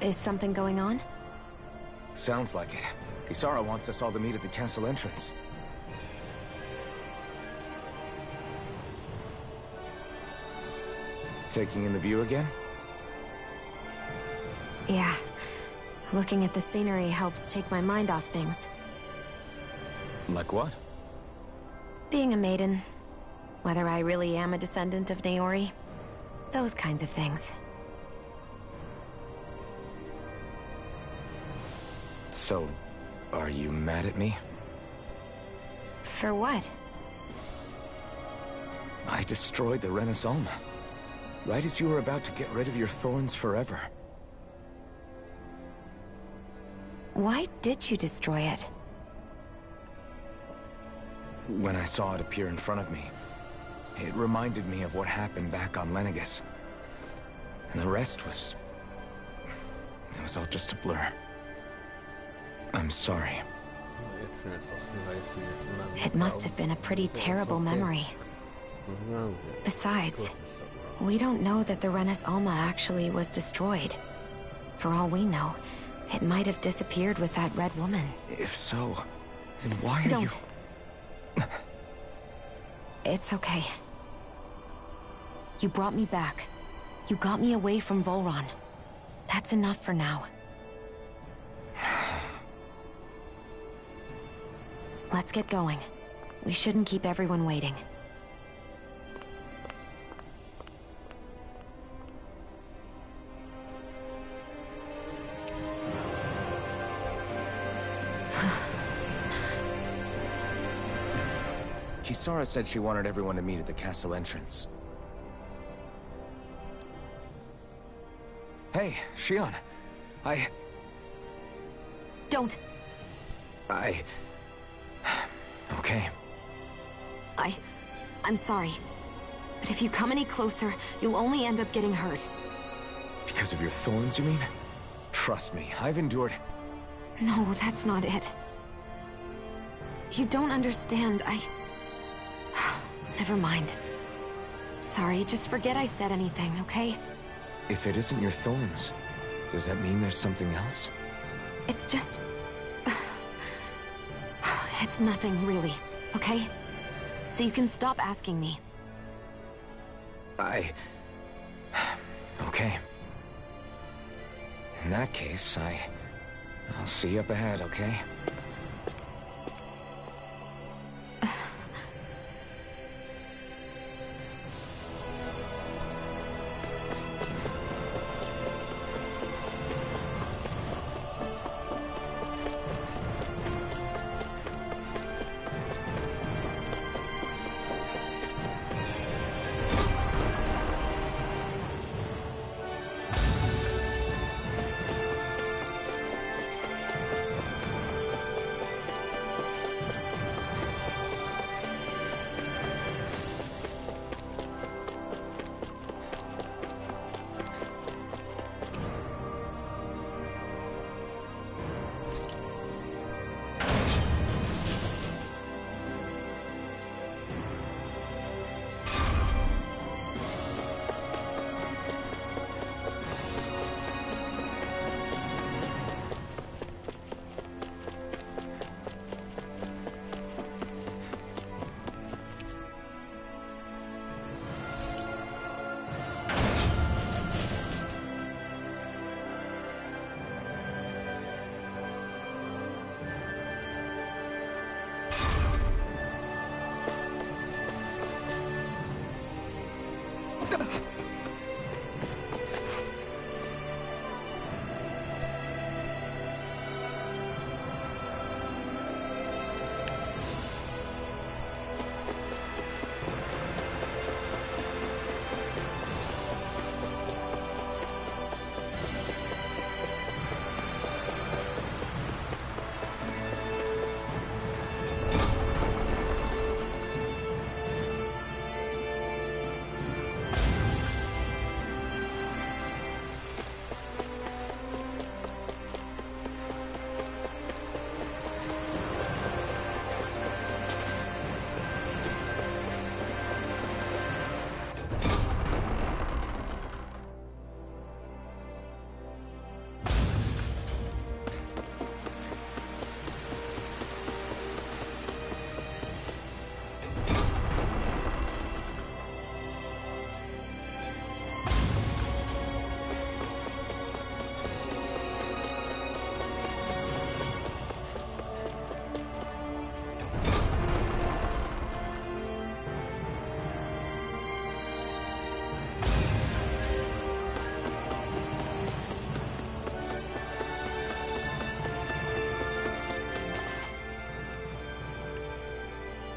Is something going on? Sounds like it. Kisara wants us all to meet at the castle entrance. Taking in the view again? Yeah. Looking at the scenery helps take my mind off things. Like what? Being a maiden. Whether I really am a descendant of Naori. Those kinds of things. So, are you mad at me? For what? I destroyed the Renis Alma. Right as you were about to get rid of your thorns forever. Why did you destroy it? When I saw it appear in front of me, it reminded me of what happened back on Lenegis. And the rest was... it was all just a blur. I'm sorry. It must have been a pretty terrible memory. Besides, we don't know that the Renis Alma actually was destroyed. For all we know, it might have disappeared with that red woman. If so, then why are Don't. It's okay. You brought me back. You got me away from Volron. That's enough for now. Let's get going. We shouldn't keep everyone waiting. Kisara said she wanted everyone to meet at the castle entrance. Hey, Shion. Don't! Okay. I'm sorry. But if you come any closer, you'll only end up getting hurt. Because of your thorns, you mean? Trust me, I've endured... No, that's not it. You don't understand, Never mind. Sorry, just forget I said anything, okay? If it isn't your thorns, does that mean there's something else? It's just... It's nothing, really, okay? So you can stop asking me. Okay. In that case, I'll see you up ahead, okay?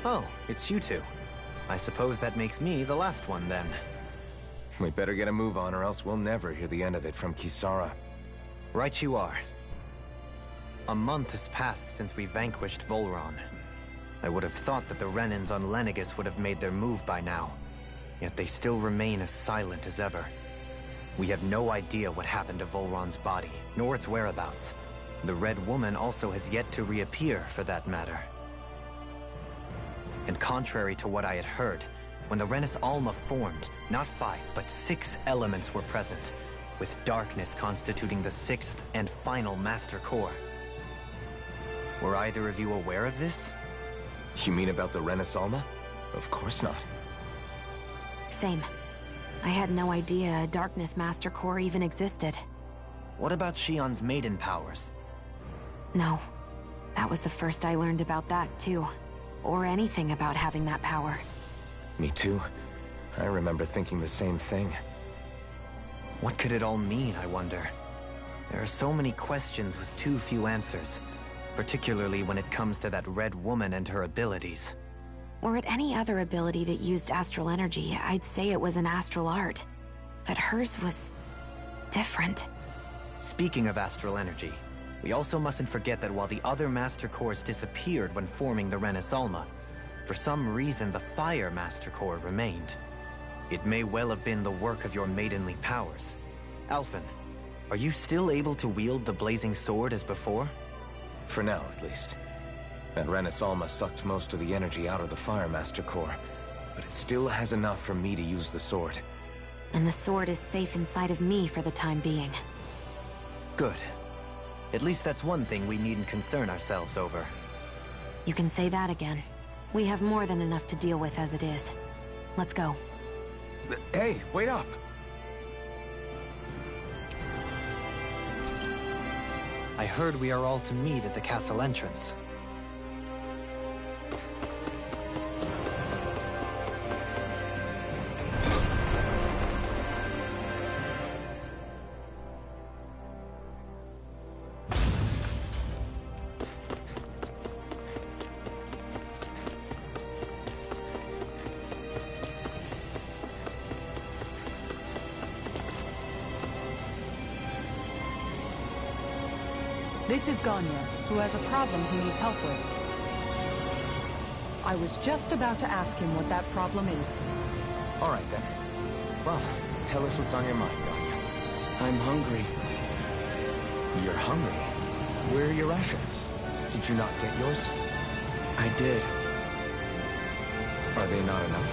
Oh, it's you two. I suppose that makes me the last one, then. We better get a move on, or else we'll never hear the end of it from Kisara. Right you are. A month has passed since we vanquished Volron. I would have thought that the Renans on Lenegis would have made their move by now. Yet they still remain as silent as ever. We have no idea what happened to Volron's body, nor its whereabouts. The Red Woman also has yet to reappear, for that matter. And contrary to what I had heard, when the Renis Alma formed, not 5, but 6 elements were present, with darkness constituting the 6th and final Master Core. Were either of you aware of this? You mean about the Renis Alma? Of course not. Same. I had no idea a Darkness Master Core even existed. What about Shionne's maiden powers? No. That was the first I learned about that, too. Or anything about having that power. Me too. I remember thinking the same thing. What could it all mean, I wonder? There are so many questions with too few answers, particularly when it comes to that Red Woman and her abilities. Were it any other ability that used astral energy, I'd say it was an astral art. But hers was different. Speaking of astral energy, we also mustn't forget that while the other Master Cores disappeared when forming the Renis Alma, for some reason the Fire Master Core remained. It may well have been the work of your maidenly powers. Alphen, are you still able to wield the blazing sword as before? For now, at least. That Renis Alma sucked most of the energy out of the Fire Master Core, but it still has enough for me to use the sword. And the sword is safe inside of me for the time being. Good. At least that's one thing we needn't concern ourselves over. You can say that again. We have more than enough to deal with as it is. Let's go. Hey, wait up! I heard we are all to meet at the castle entrance. This is Ganya, who has a problem he needs help with. I was just about to ask him what that problem is. All right, then. Well, tell us what's on your mind, Ganya. I'm hungry. You're hungry? Where are your rations? Did you not get yours? I did. Are they not enough?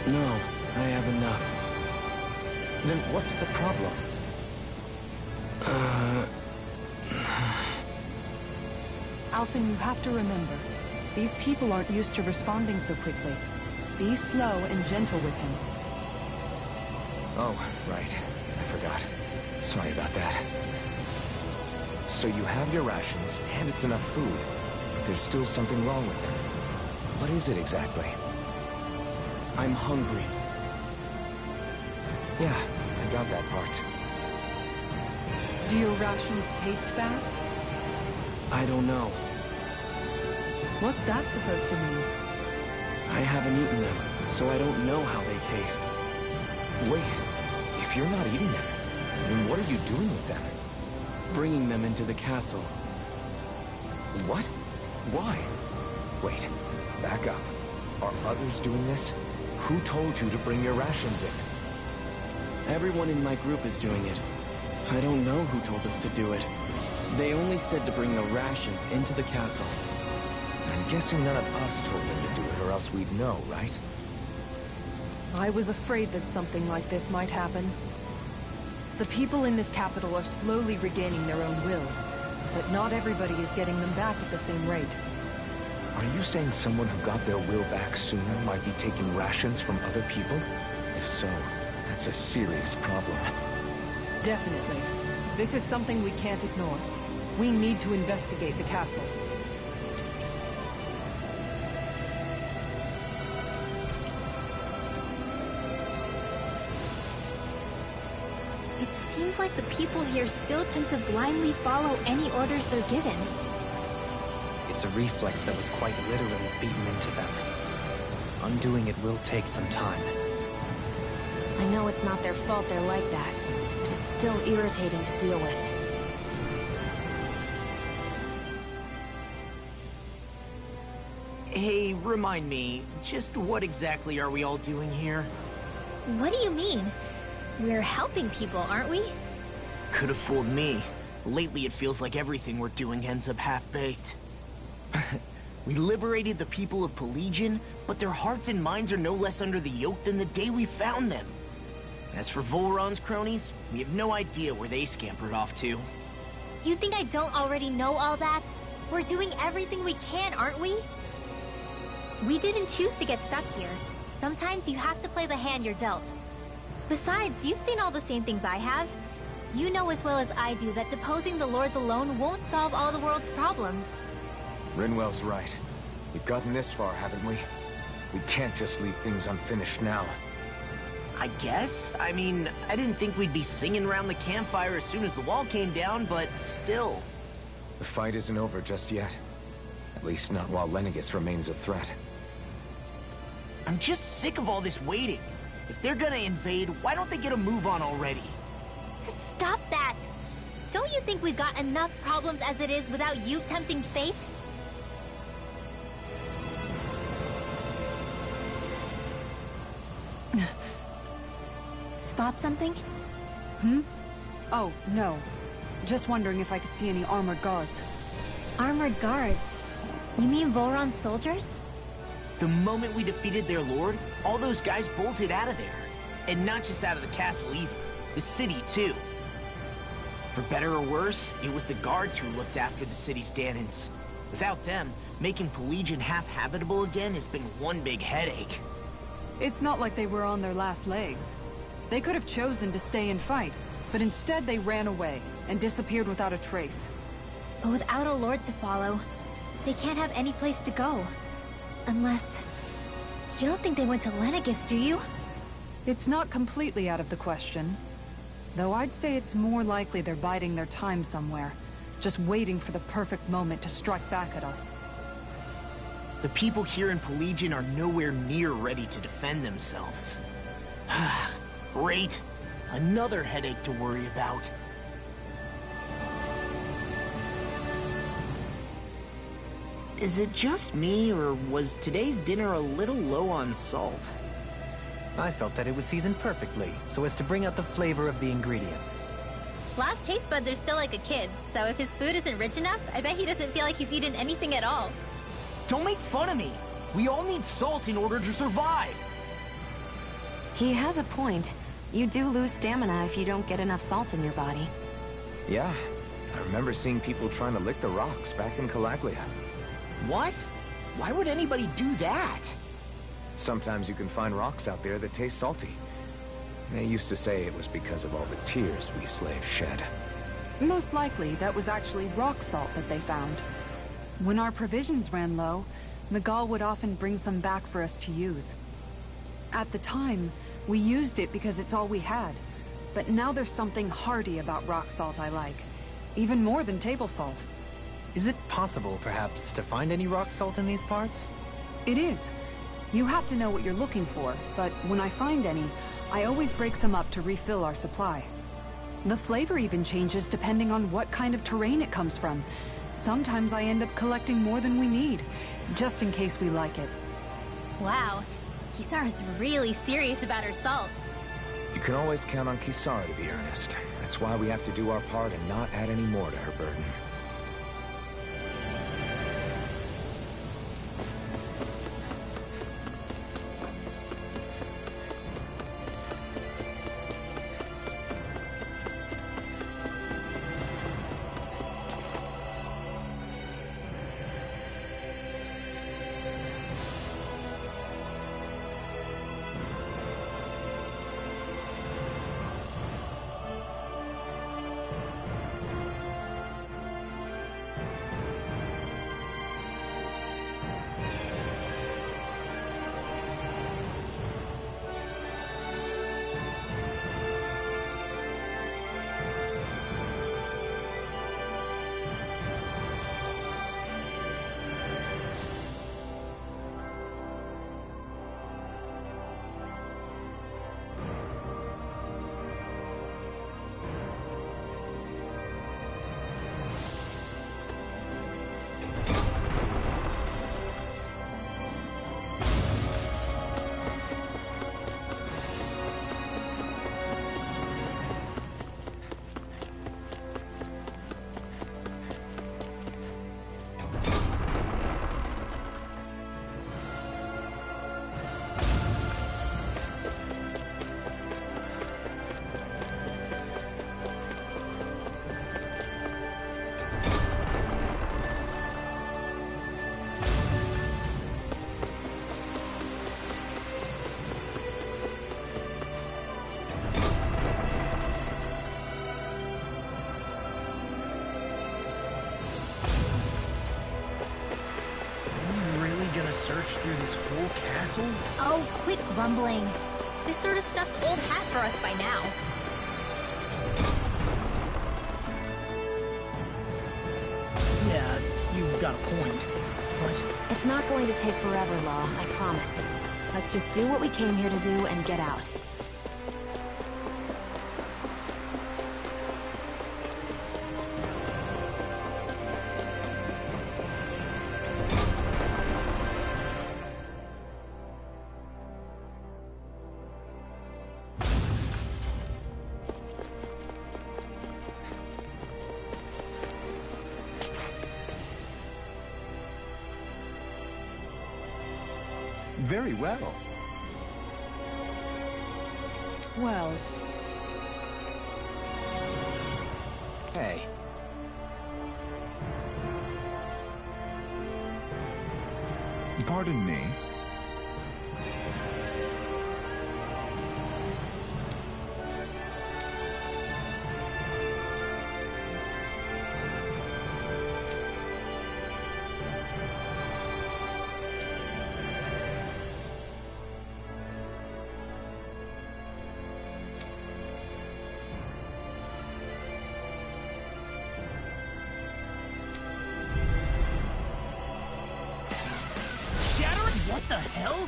No, I have enough. Then what's the problem? Alphen, you have to remember, these people aren't used to responding so quickly. Be slow and gentle with him. Oh, right. I forgot. Sorry about that. So you have your rations, and it's enough food, but there's still something wrong with them. What is it exactly? I'm hungry. Yeah, I got that part. Do your rations taste bad? I don't know. What's that supposed to mean? I haven't eaten them, so I don't know how they taste. Wait, if you're not eating them, then what are you doing with them? Bringing them into the castle. What? Why? Wait, back up. Are others doing this? Who told you to bring your rations in? Everyone in my group is doing it. I don't know who told us to do it. They only said to bring the rations into the castle. I'm guessing none of us told them to do it, or else we'd know, right? I was afraid that something like this might happen. The people in this capital are slowly regaining their own wills, but not everybody is getting them back at the same rate. Are you saying someone who got their will back sooner might be taking rations from other people? If so, that's a serious problem. Definitely. This is something we can't ignore. We need to investigate the castle. It seems like the people here still tend to blindly follow any orders they're given. It's a reflex that was quite literally beaten into them. Undoing it will take some time. I know it's not their fault they're like that, but it's still irritating to deal with. Hey, remind me, just what exactly are we all doing here? What do you mean? We're helping people, aren't we? Could have fooled me. Lately it feels like everything we're doing ends up half-baked. We liberated the people of Pelegion, but their hearts and minds are no less under the yoke than the day we found them. As for Volron's cronies, we have no idea where they scampered off to. You think I don't already know all that? We're doing everything we can, aren't we? We didn't choose to get stuck here. Sometimes you have to play the hand you're dealt. Besides, you've seen all the same things I have. You know as well as I do that deposing the lords alone won't solve all the world's problems. Rinwell's right. We've gotten this far, haven't we? We can't just leave things unfinished now. I guess? I mean, I didn't think we'd be singing around the campfire as soon as the wall came down, but still. The fight isn't over just yet. At least not while Lenegis remains a threat. I'm just sick of all this waiting. If they're gonna invade, why don't they get a move on already? Stop that! Don't you think we've got enough problems as it is without you tempting fate? Spot something? Oh, no. Just wondering if I could see any armored guards. Armored guards? You mean Volron's soldiers? The moment we defeated their lord, all those guys bolted out of there. And not just out of the castle either. The city, too. For better or worse, it was the guards who looked after the city's Dahnans. Without them, making Pelegion half-habitable again has been one big headache. It's not like they were on their last legs. They could have chosen to stay and fight, but instead they ran away and disappeared without a trace. But without a lord to follow, they can't have any place to go. Unless... You don't think they went to Lenegis, do you? It's not completely out of the question. Though I'd say it's more likely they're biding their time somewhere, just waiting for the perfect moment to strike back at us. The people here in Pelegion are nowhere near ready to defend themselves. Great. Another headache to worry about. Is it just me, or was today's dinner a little low on salt? I felt that it was seasoned perfectly, so as to bring out the flavor of the ingredients. Last taste buds are still like a kid's, so if his food isn't rich enough, I bet he doesn't feel like he's eaten anything at all. Don't make fun of me! We all need salt in order to survive! He has a point. You do lose stamina if you don't get enough salt in your body. Yeah, I remember seeing people trying to lick the rocks back in Calaglia. What? Why would anybody do that? Sometimes you can find rocks out there that taste salty. They used to say it was because of all the tears we slaves shed. Most likely, that was actually rock salt that they found. When our provisions ran low, Miguel would often bring some back for us to use. At the time, we used it because it's all we had. But now there's something hearty about rock salt I like. Even more than table salt. Is it possible, perhaps, to find any rock salt in these parts? It is. You have to know what you're looking for, but when I find any, I always break some up to refill our supply. The flavor even changes depending on what kind of terrain it comes from. Sometimes I end up collecting more than we need, just in case we like it. Wow, Kisara's really serious about her salt. You can always count on Kisara to be earnest. That's why we have to do our part and not add any more to her burden. march through this whole castle? Oh, quit grumbling. This sort of stuff's old hat for us by now. Yeah, you've got a point. But It's not going to take forever, Law, I promise. Let's just do what we came here to do and get out. Very well. Well, Hey. Pardon me. Shatter? What the hell?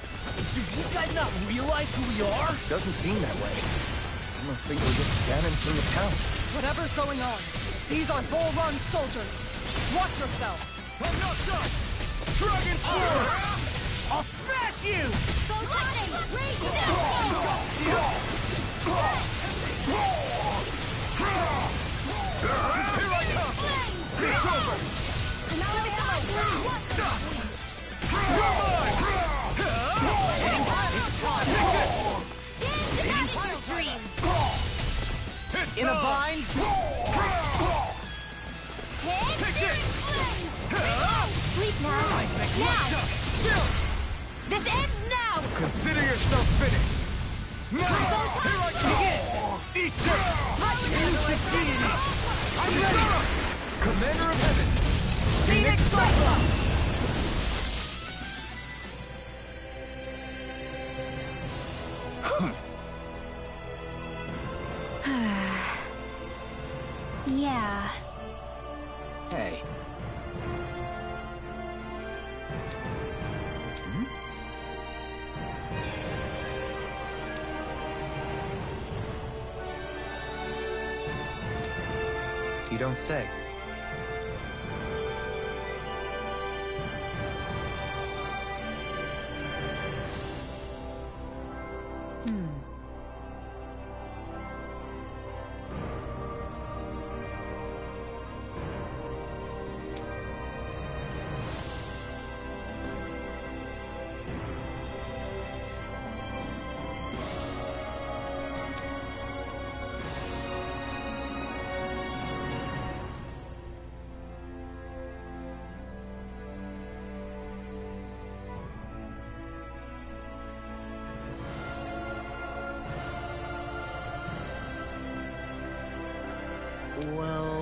Do these guys not realize who we are? Doesn't seem that way. I must think we're just cannon from the town. whatever's going on, these are Bull Run soldiers. Watch yourselves. I'm not done! Dragon Sword! I'll smash you! Here I come! It's over! You're mine! In a vine? Take this! Sleep now. Now. This ends now. Consider yourself finished. Now! Here I come! Eat dirt! You defeated me! I'm ready! Commander of Heaven! Phoenix Cyclops! Yeah. Hey. You don't say. Well...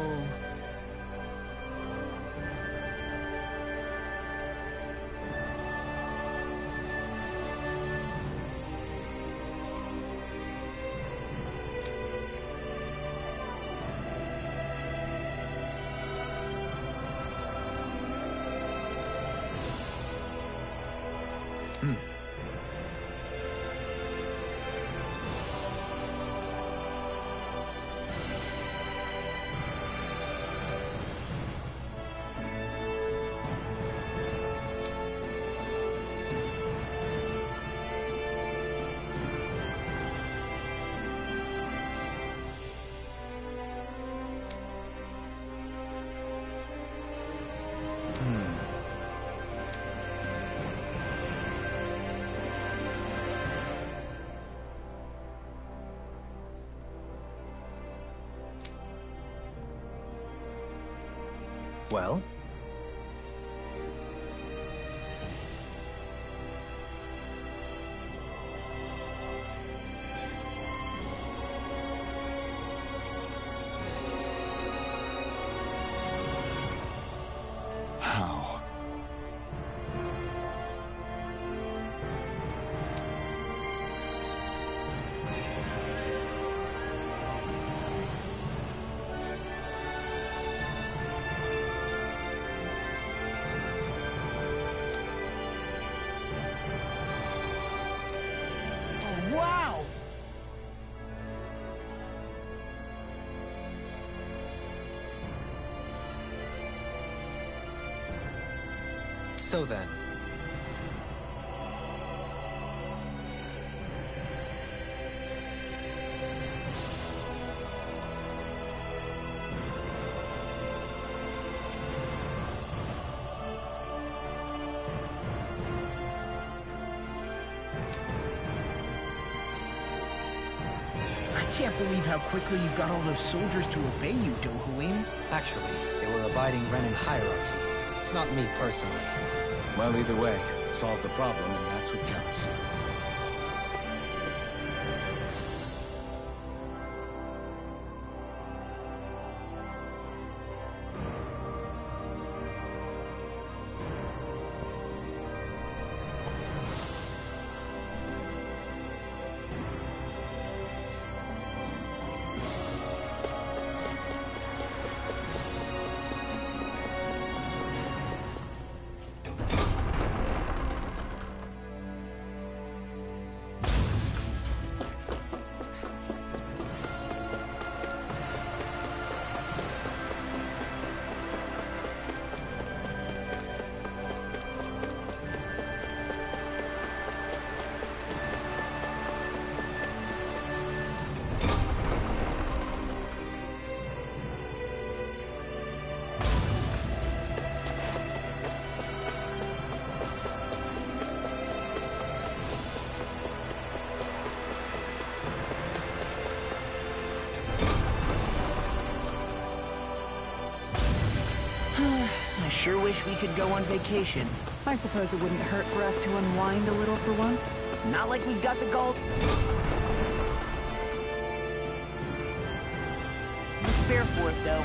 Well? How? So then, I can't believe how quickly you got all those soldiers to obey you, Dohalim. actually, they were abiding Renan hierarchy, not me personally. Well, either way, it solved the problem, and that's what counts. I sure wish we could go on vacation. I suppose it wouldn't hurt for us to unwind a little for once. Not like we've got the gold. The spare for it, though.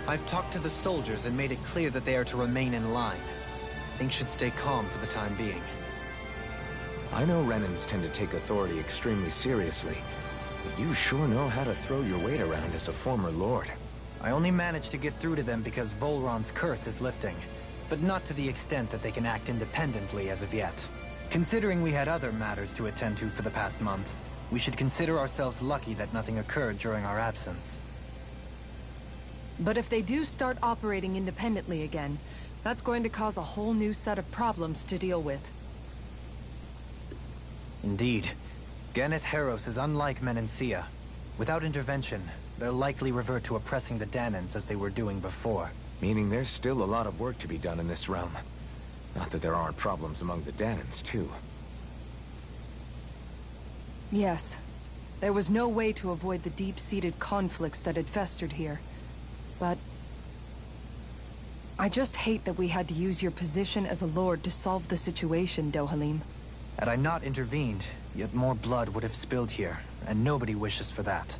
I've talked to the soldiers and made it clear that they are to remain in line. Things should stay calm for the time being. I know Renans tend to take authority extremely seriously, but you sure know how to throw your weight around as a former lord. I only managed to get through to them because Volron's curse is lifting, but not to the extent that they can act independently as of yet. Considering we had other matters to attend to for the past month, we should consider ourselves lucky that nothing occurred during our absence. But if they do start operating independently again, that's going to cause a whole new set of problems to deal with. Indeed. Ganneth Heros is unlike Menancia. Without intervention, they'll likely revert to oppressing the Dahnans as they were doing before. Meaning there's still a lot of work to be done in this realm. Not that there aren't problems among the Dahnans, too. Yes. There was no way to avoid the deep-seated conflicts that had festered here. But I just hate that we had to use your position as a lord to solve the situation, Dohalim. Had I not intervened, yet more blood would have spilled here, and nobody wishes for that.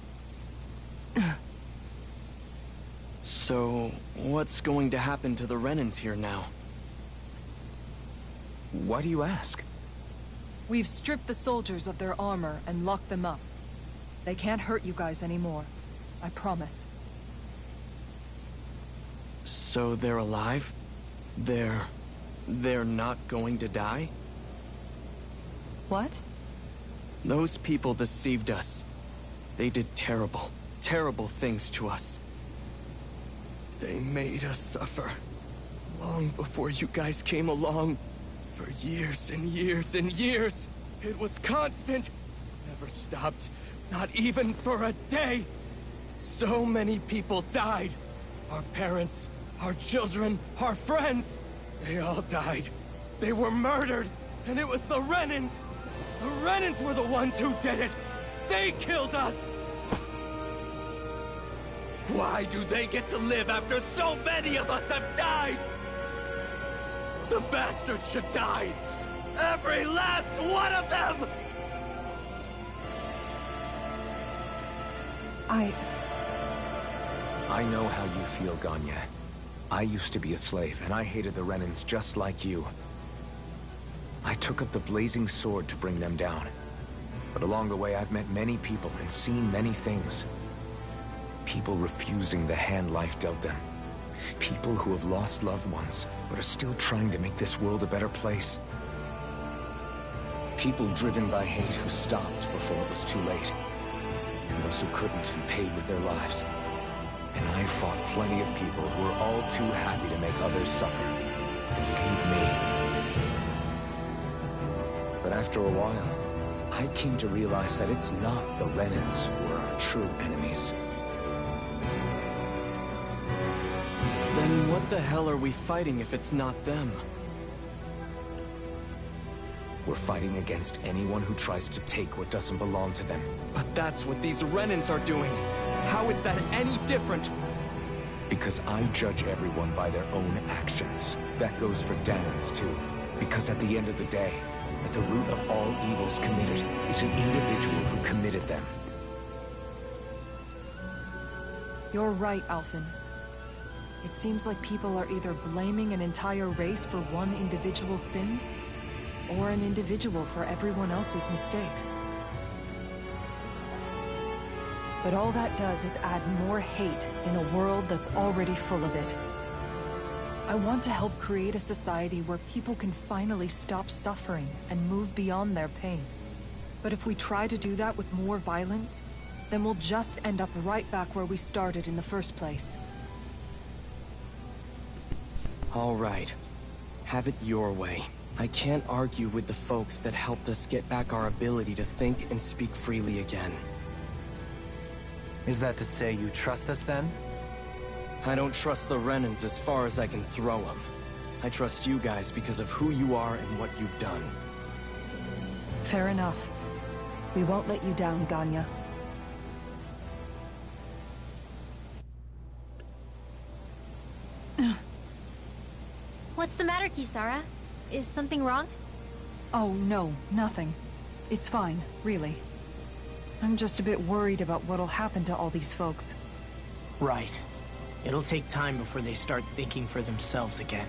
So, what's going to happen to the Renans here now? Why do you ask? We've stripped the soldiers of their armor and locked them up. They can't hurt you guys anymore. I promise. So they're alive? They're not going to die? What? Those people deceived us. They did terrible, terrible things to us. They made us suffer. Long before you guys came along. For years and years and years. It was constant. Never stopped. Not even for a day. So many people died. Our parents, our children, our friends. They all died. They were murdered. And it was the Renans. The Renans were the ones who did it. They killed us. Why do they get to live after so many of us have died? The bastards should die! Every last one of them! I know how you feel, Ganya. I used to be a slave, and I hated the Renans just like you. I took up the blazing sword to bring them down. But along the way, I've met many people and seen many things. People refusing the hand life dealt them. People who have lost loved ones, but are still trying to make this world a better place. People driven by hate who stopped before it was too late. And those who couldn't and paid with their lives. And I fought plenty of people who were all too happy to make others suffer. Believe me. But after a while, I came to realize that it's not the Renans who are our true enemies. Then what the hell are we fighting if it's not them? We're fighting against anyone who tries to take what doesn't belong to them. But that's what these Renans are doing. How is that any different? Because I judge everyone by their own actions. That goes for Dahnans too. Because at the end of the day, at the root of all evils committed is an individual who committed them. You're right, Alphen. It seems like people are either blaming an entire race for one individual's sins, or an individual for everyone else's mistakes. But all that does is add more hate in a world that's already full of it. I want to help create a society where people can finally stop suffering and move beyond their pain. But if we try to do that with more violence, then we'll just end up right back where we started in the first place. All right. Have it your way. I can't argue with the folks that helped us get back our ability to think and speak freely again. Is that to say you trust us then? I don't trust the Renans as far as I can throw them. I trust you guys because of who you are and what you've done. Fair enough. We won't let you down, Ganya. What's the matter, Kisara? Is something wrong? Oh, no, nothing. It's fine, really. I'm just a bit worried about what'll happen to all these folks. Right. It'll take time before they start thinking for themselves again.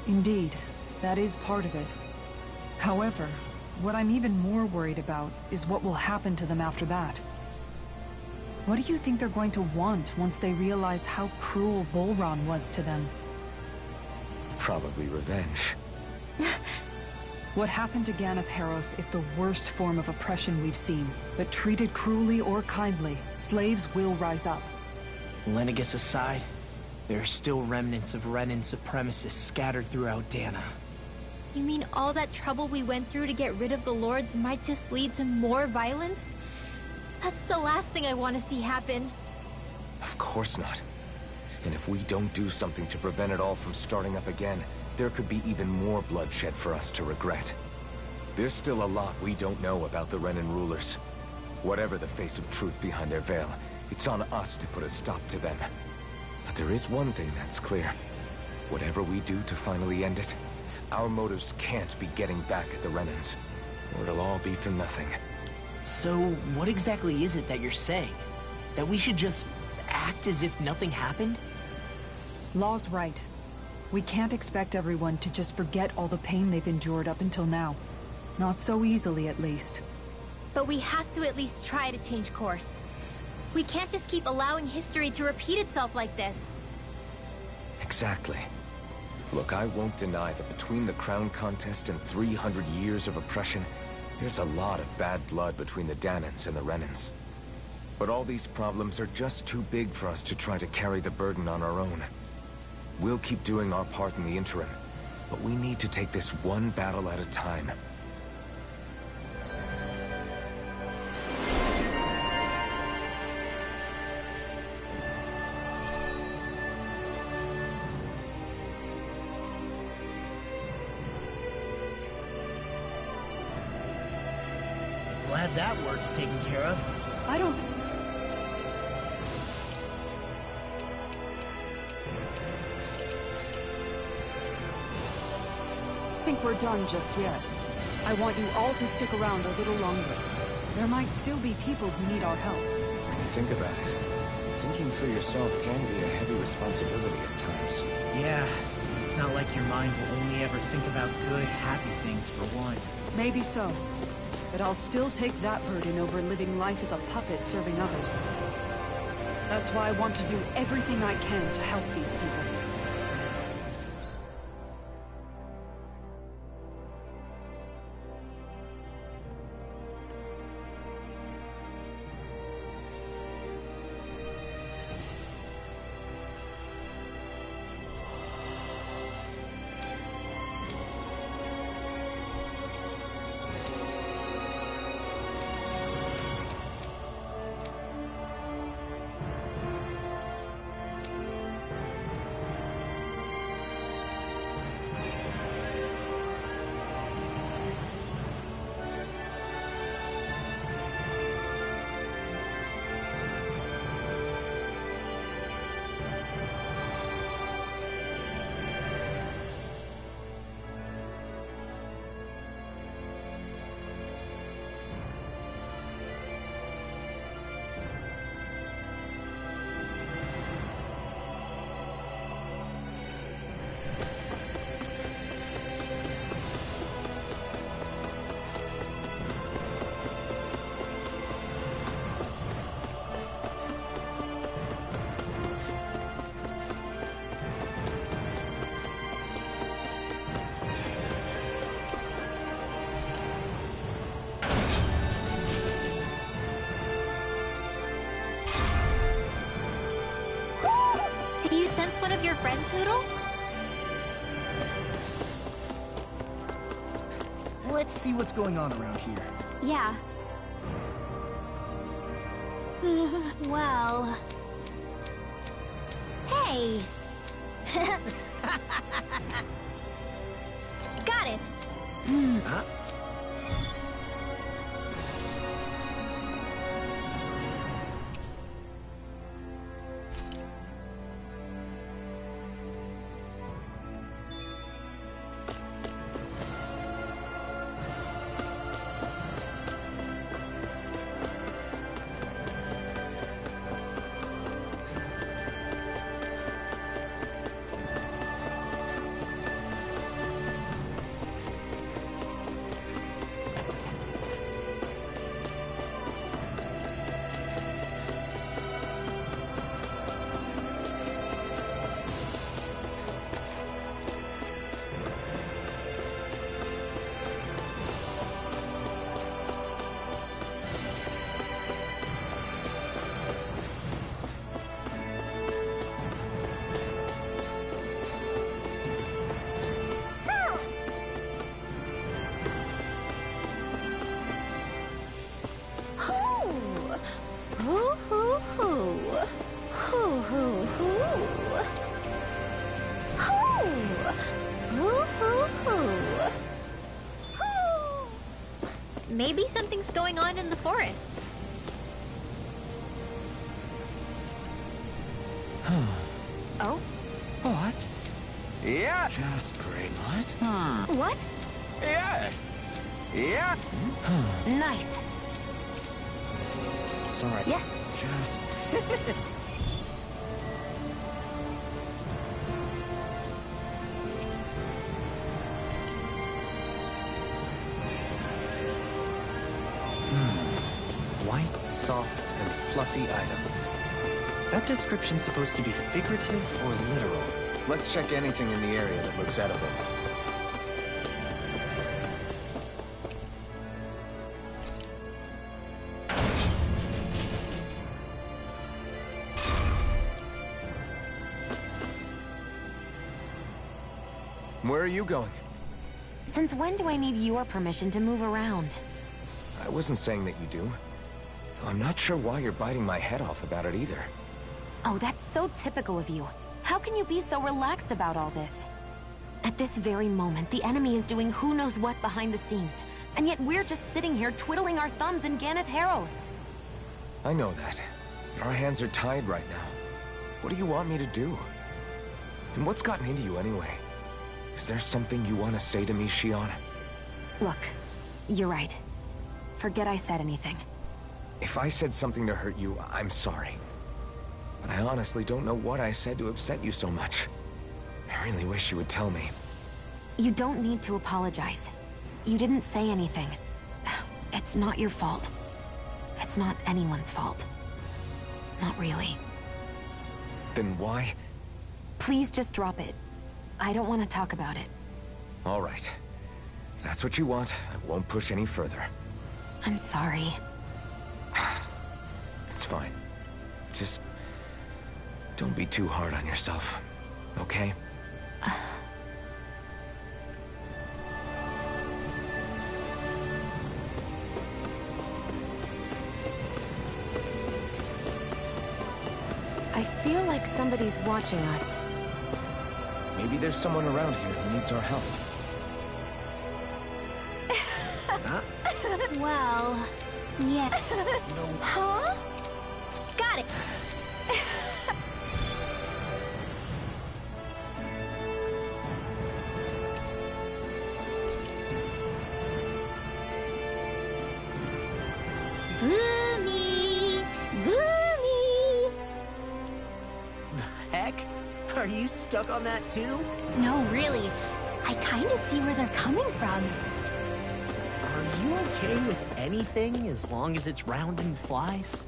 Indeed, that is part of it. However, what I'm even more worried about is what will happen to them after that. What do you think they're going to want once they realize how cruel Volron was to them? Probably revenge. What happened to Ganeth Haros is the worst form of oppression we've seen, but treated cruelly or kindly, slaves will rise up. Lenegis aside, there are still remnants of Renan supremacists scattered throughout Dahna. You mean all that trouble we went through to get rid of the Lords might just lead to more violence? That's the last thing I want to see happen. Of course not. And if we don't do something to prevent it all from starting up again, there could be even more bloodshed for us to regret. There's still a lot we don't know about the Renan rulers. Whatever the face of truth behind their veil, it's on us to put a stop to them. But there is one thing that's clear. Whatever we do to finally end it, our motives can't be getting back at the Renans, or it'll all be for nothing. So, what exactly is it that you're saying? That we should just act as if nothing happened? Law's right. We can't expect everyone to just forget all the pain they've endured up until now. Not so easily, at least. But we have to at least try to change course. We can't just keep allowing history to repeat itself like this. Exactly. Look, I won't deny that between the crown contest and 300 years of oppression, there's a lot of bad blood between the Dahnans and the Renans. But all these problems are just too big for us to try to carry the burden on our own. We'll keep doing our part in the interim, but we need to take this one battle at a time. Glad that work's taken care of. I don't... think we're done just yet. I want you all to stick around a little longer. There might still be people who need our help. When you think about it, thinking for yourself can be a heavy responsibility at times. Yeah, it's not like your mind will only ever think about good, happy things for one. Maybe so. But I'll still take that burden over living life as a puppet serving others. That's why I want to do everything I can to help these people. Do you sense one of your friends, Hootle? Let's see what's going on around here. Yeah. Well... Hey! Got it! Huh? Maybe something's going on in the forest. Oh? What? Yeah. Just great. What? What? Yes. Yeah. Nice. It's all right. Yes. Just... White, soft, and fluffy items. Is that description supposed to be figurative or literal? Let's check anything in the area that looks edible. Where are you going? Since when do I need your permission to move around? I wasn't saying that you do. Though I'm not sure why you're biting my head off about it either. Oh, that's so typical of you. How can you be so relaxed about all this? At this very moment, the enemy is doing who knows what behind the scenes. And yet we're just sitting here twiddling our thumbs in Ganath Haros. I know that. But our hands are tied right now. What do you want me to do? And what's gotten into you anyway? Is there something you want to say to me, Shion? Look, you're right. Forget I said anything. If I said something to hurt you, I'm sorry. But I honestly don't know what I said to upset you so much. I really wish you would tell me. You don't need to apologize. You didn't say anything. It's not your fault. It's not anyone's fault. Not really. Then why? Please just drop it. I don't want to talk about it. All right. If that's what you want, I won't push any further. I'm sorry. It's fine. Just don't be too hard on yourself, okay? I feel like somebody's watching us. Maybe there's someone around here who needs our help. Well, yeah. Huh? Got it. Boomy! Boomy! The heck? Are you stuck on that too? No, really. I kind of see where they're coming from. Are you okay with anything as long as it's round and flies?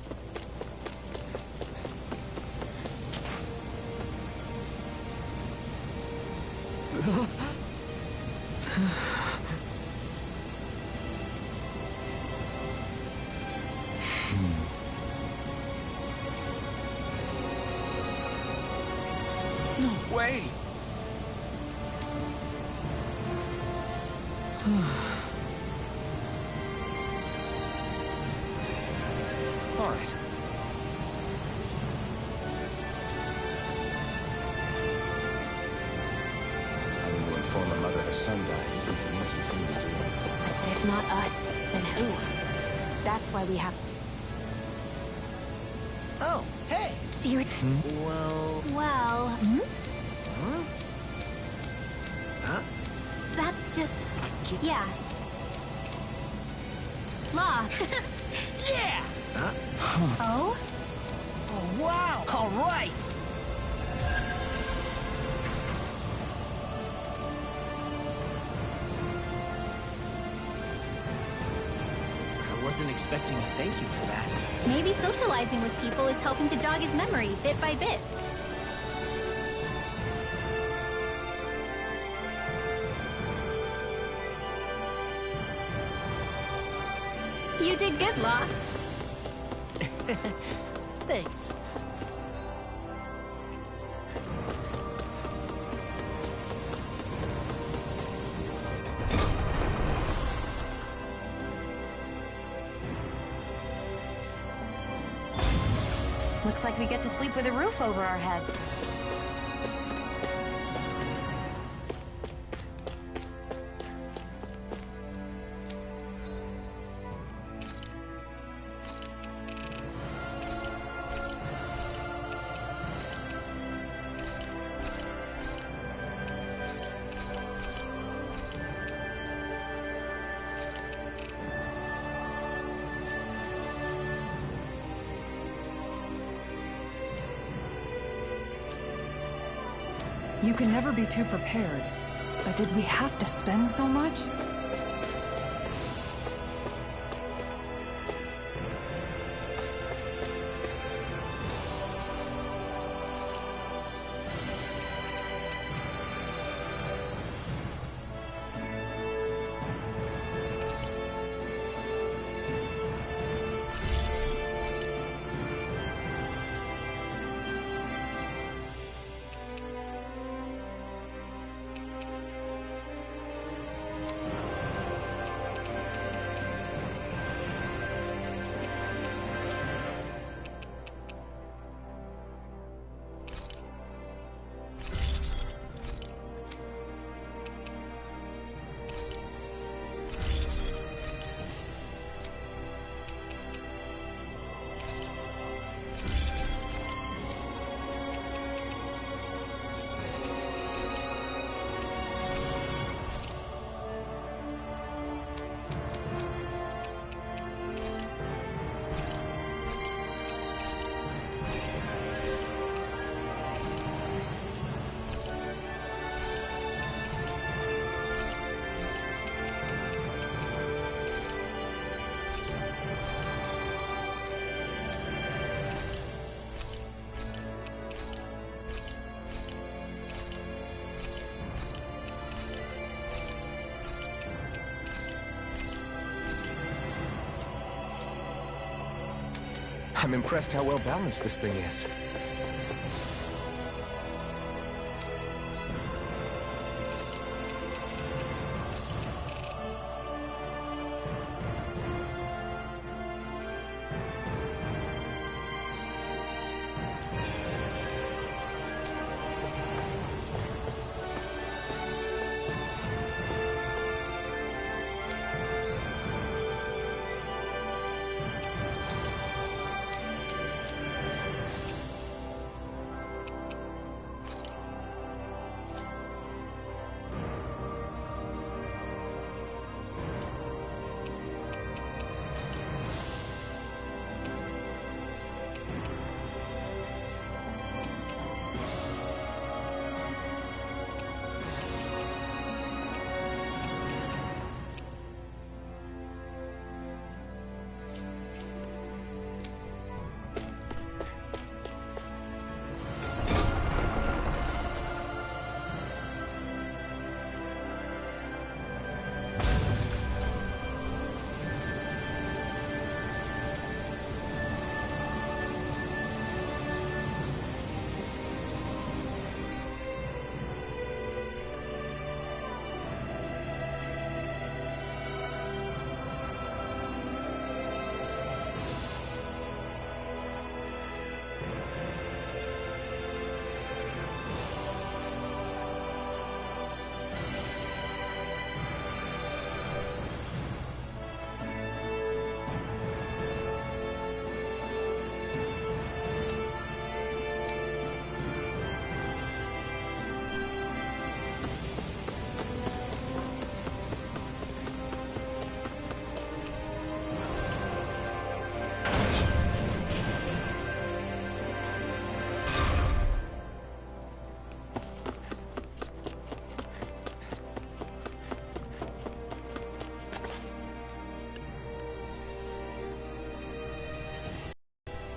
No way! All right. Having to inform a mother her son died isn't an easy thing to do. If not us, then who? That's why we have... Oh, hey! Serious? Well... Huh? Huh? That's just... Yeah. Law. Yeah! Huh? Oh? Oh, wow! All right! I wasn't expecting a thank you for that. Maybe socializing with people is helping to jog his memory bit by bit. You did good, Law. Thanks. Looks like we get to sleep with a roof over our heads. You can never be too prepared. But did we have to spend so much? I'm impressed how well balanced this thing is.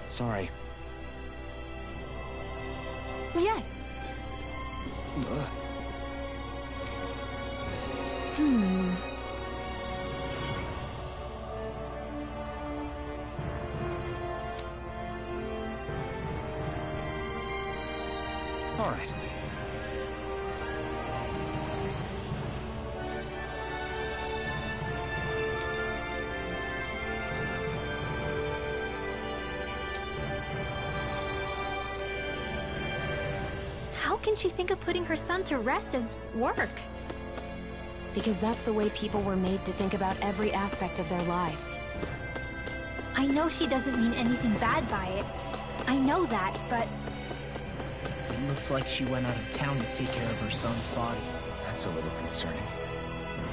Sorry. Yes. All right. How can she think of putting her son to rest as work? Because that's the way people were made to think about every aspect of their lives. I know she doesn't mean anything bad by it. I know that, but... It looks like she went out of town to take care of her son's body. That's a little concerning.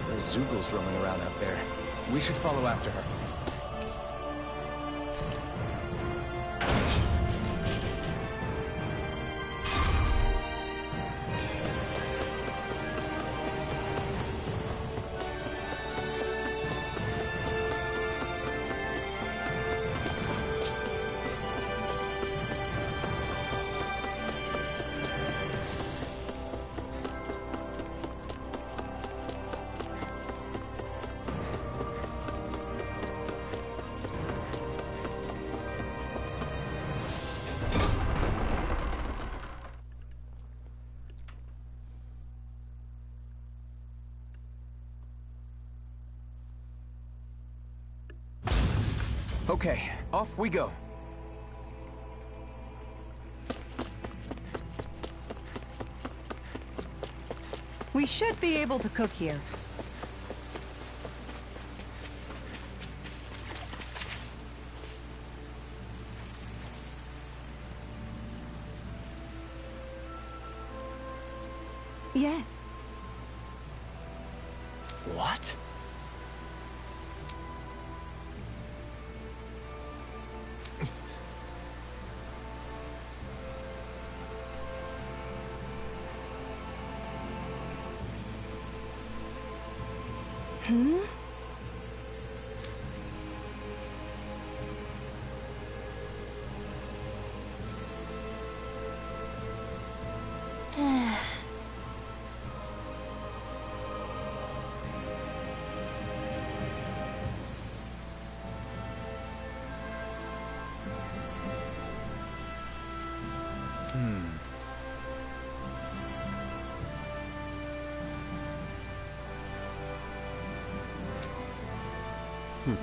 There's Zeugles roaming around out there. We should follow after her. Okay, off we go. We should be able to cook here. Yes. What? Hmm?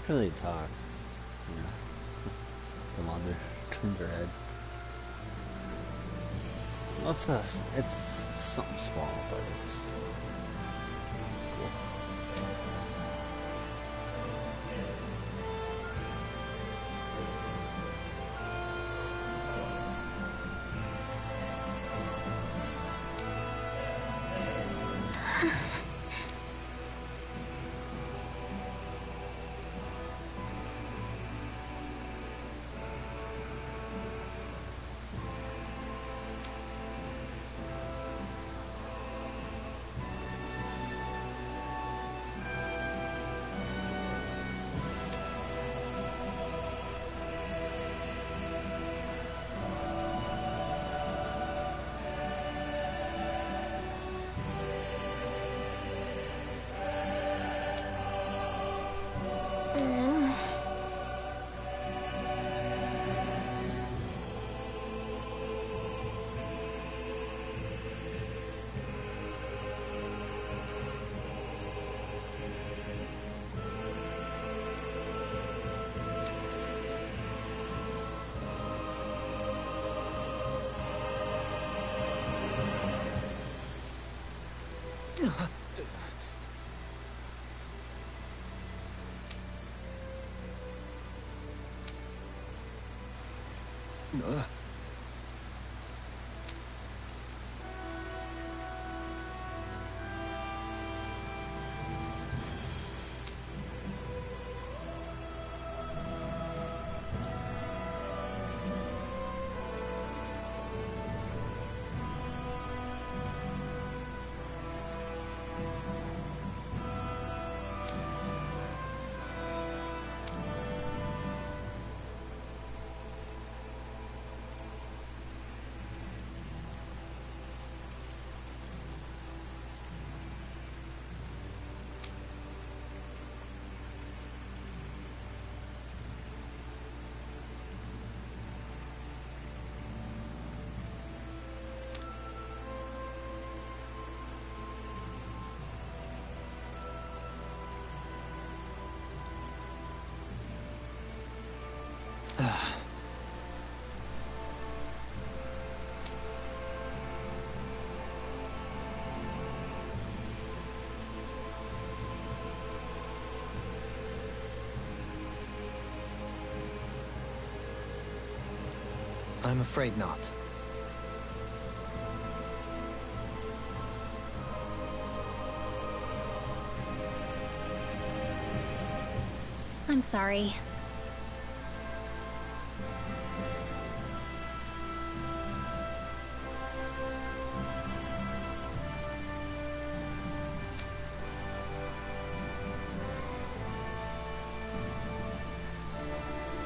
Really talk. Yeah. The mother turns her head. Well, it's something small, but it's cool. I'm afraid not. I'm sorry.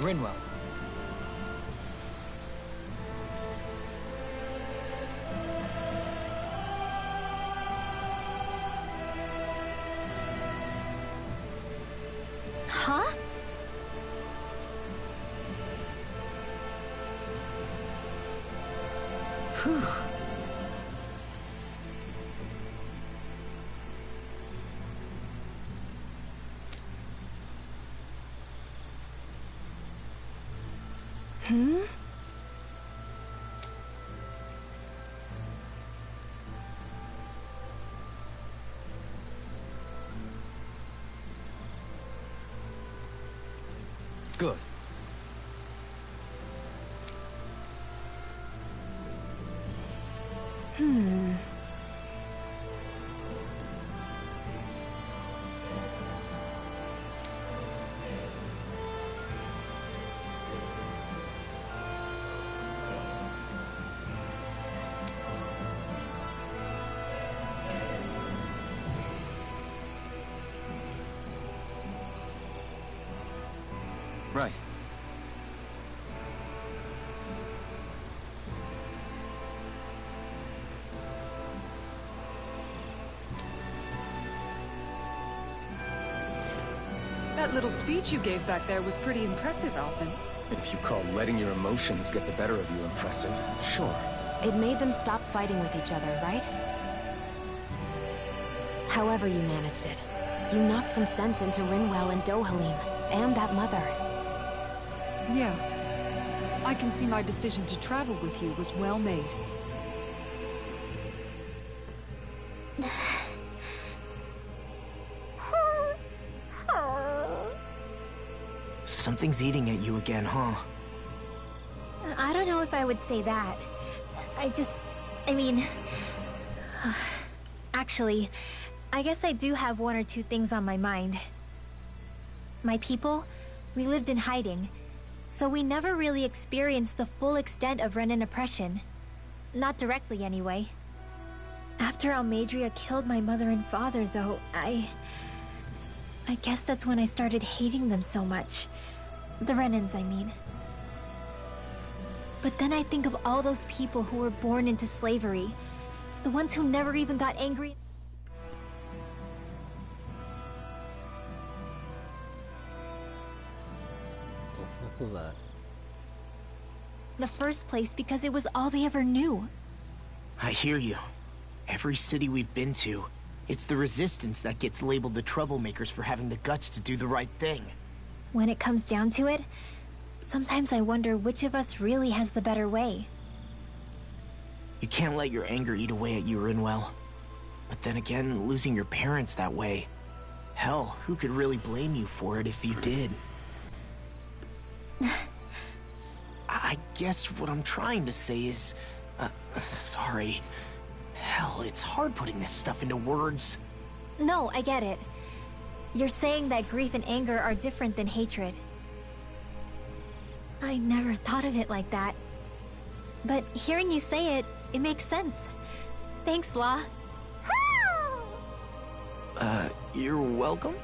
Rinwell. Huh? Phew. Hmm? Good. Hmm. Right. That little speech you gave back there was pretty impressive, Alphen. If you call letting your emotions get the better of you impressive, sure. It made them stop fighting with each other, right? However you managed it, you knocked some sense into Rinwell and Dohalim, and that mother. Yeah. I can see my decision to travel with you was well made. Something's eating at you again, huh? I don't know if I would say that. I mean... Actually, I guess I do have one or two things on my mind. My people, we lived in hiding, so we never really experienced the full extent of Renan oppression. Not directly, anyway. After Almeidrea killed my mother and father, though, I guess that's when I started hating them so much. The Renans, I mean. But then I think of all those people who were born into slavery. The ones who never even got angry. The fuck was that? In the first place because it was all they ever knew. I hear you. Every city we've been to, it's the Resistance that gets labeled the troublemakers for having the guts to do the right thing. When it comes down to it, sometimes I wonder which of us really has the better way. You can't let your anger eat away at you, Rinwell. But then again, losing your parents that way... Hell, who could really blame you for it if you did? I guess what I'm trying to say is... sorry. Hell, it's hard putting this stuff into words. No, I get it. You're saying that grief and anger are different than hatred. I never thought of it like that. But hearing you say it, it makes sense. Thanks, La. You're welcome?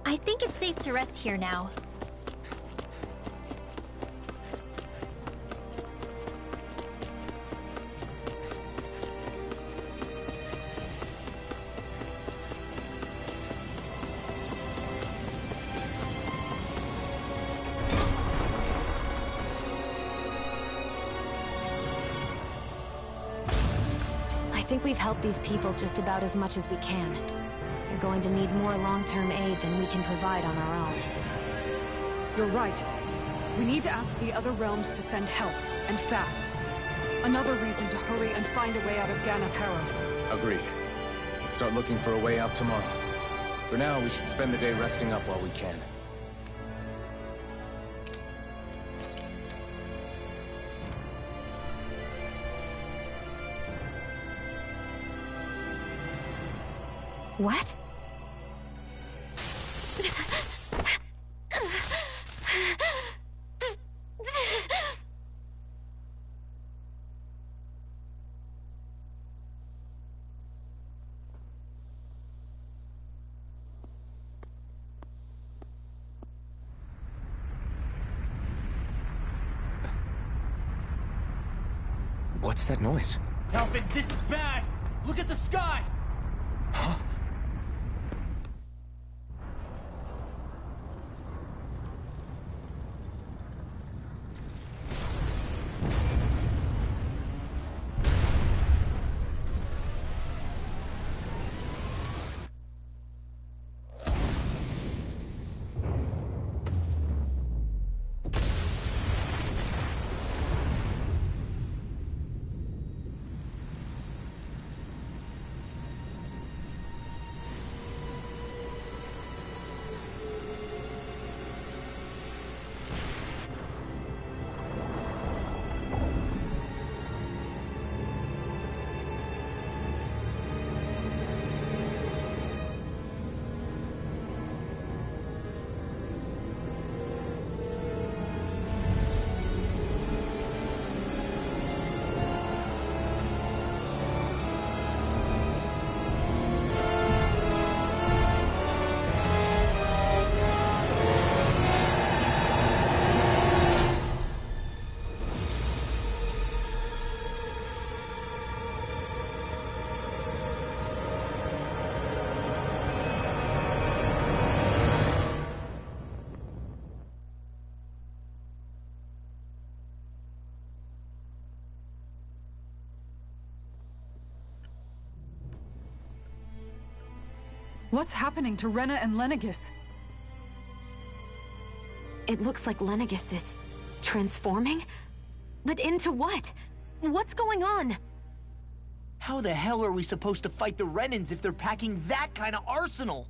I think it's safe to rest here now. I think we've helped these people just about as much as we can. They're going to need more long-term aid than we can provide on our own. You're right. We need to ask the other realms to send help, and fast. Another reason to hurry and find a way out of Ganaparos. Agreed. We'll start looking for a way out tomorrow. For now, we should spend the day resting up while we can. What? What's that noise? Alphen, this is bad! Look at the sky! Huh? What's happening to Rena and Lenegis? It looks like Lenegis is transforming? But into what? What's going on? How the hell are we supposed to fight the Renans if they're packing that kind of arsenal?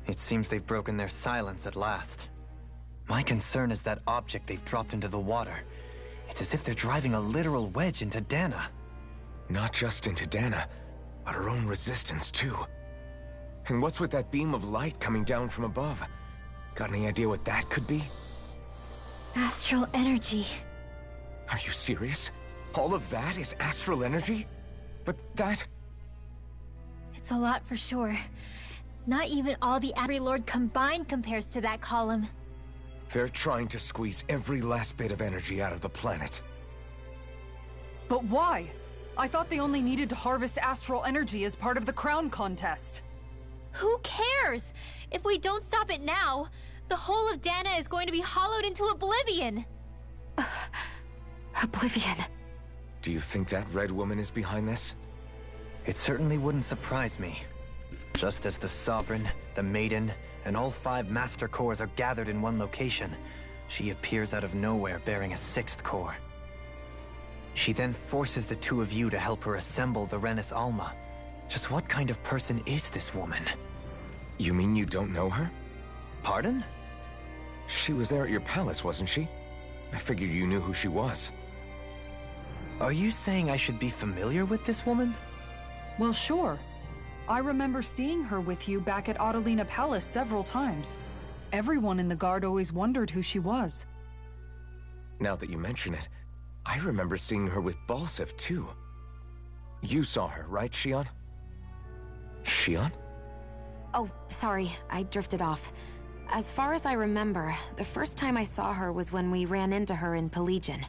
It seems they've broken their silence at last. My concern is that object they've dropped into the water. It's as if they're driving a literal wedge into Dana. Not just into Dana, but her own resistance too. And what's with that beam of light coming down from above? Got any idea what that could be? Astral energy. Are you serious? All of that is astral energy? But that... It's a lot for sure. Not even all the Avery Lord combined compares to that column. They're trying to squeeze every last bit of energy out of the planet. But why? I thought they only needed to harvest astral energy as part of the crown contest. Who cares? If we don't stop it now, the whole of Dana is going to be hollowed into oblivion. Oblivion. Do you think that Red Woman is behind this? It certainly wouldn't surprise me. Just as the Sovereign, the Maiden, and all 5 Master Cores are gathered in one location, she appears out of nowhere bearing a 6th core. She then forces the 2 of you to help her assemble the Renis Alma. Just what kind of person is this woman? You mean you don't know her? Pardon? She was there at your palace, wasn't she? I figured you knew who she was. Are you saying I should be familiar with this woman? Well, sure. I remember seeing her with you back at Adelina Palace several times. Everyone in the Guard always wondered who she was. Now that you mention it, I remember seeing her with Balseph, too. You saw her, right, Shion? Shion? Oh, sorry, I drifted off. As far as I remember, the first time I saw her was when we ran into her in Pelegion.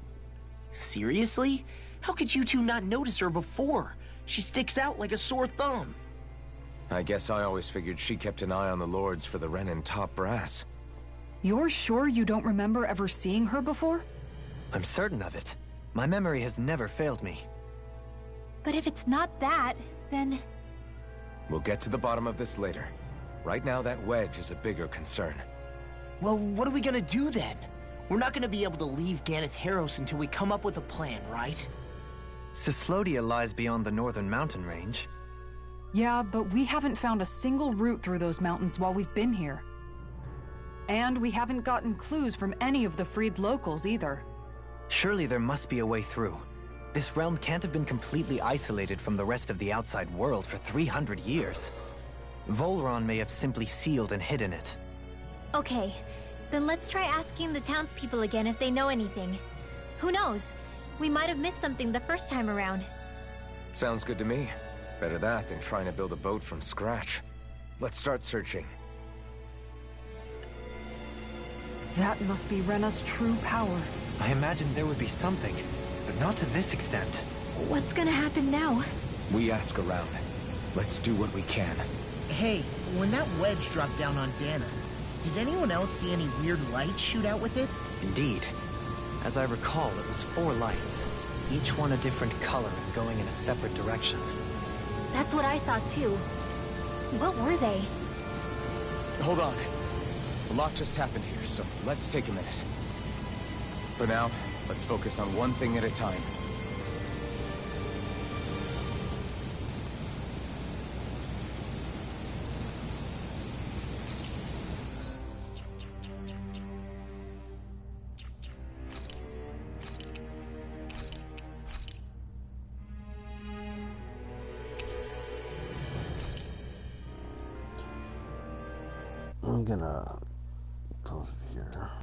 Seriously? How could you two not notice her before? She sticks out like a sore thumb. I guess I always figured she kept an eye on the Lords for the Renan top brass. You're sure you don't remember ever seeing her before? I'm certain of it. My memory has never failed me. But if it's not that, then... We'll get to the bottom of this later. Right now, that wedge is a bigger concern. Well, what are we gonna do then? We're not gonna be able to leave Ganeth Haros until we come up with a plan, right? Cyslodia lies beyond the northern mountain range. Yeah, but we haven't found a single route through those mountains while we've been here. And we haven't gotten clues from any of the freed locals either. Surely there must be a way through. This realm can't have been completely isolated from the rest of the outside world for 300 years. Volron may have simply sealed and hidden it. Okay, then let's try asking the townspeople again if they know anything. Who knows? We might have missed something the first time around. Sounds good to me. Better that than trying to build a boat from scratch. Let's start searching. That must be Rena's true power. I imagined there would be something, but not to this extent. What's gonna happen now? We ask around. Let's do what we can. Hey, when that wedge dropped down on Dana, did anyone else see any weird lights shoot out with it? Indeed. As I recall, it was 4 lights, each one a different color and going in a separate direction. That's what I saw too. What were they? Hold on. A lot just happened here, so let's take a minute. For now, let's focus on one thing at a time. I'm gonna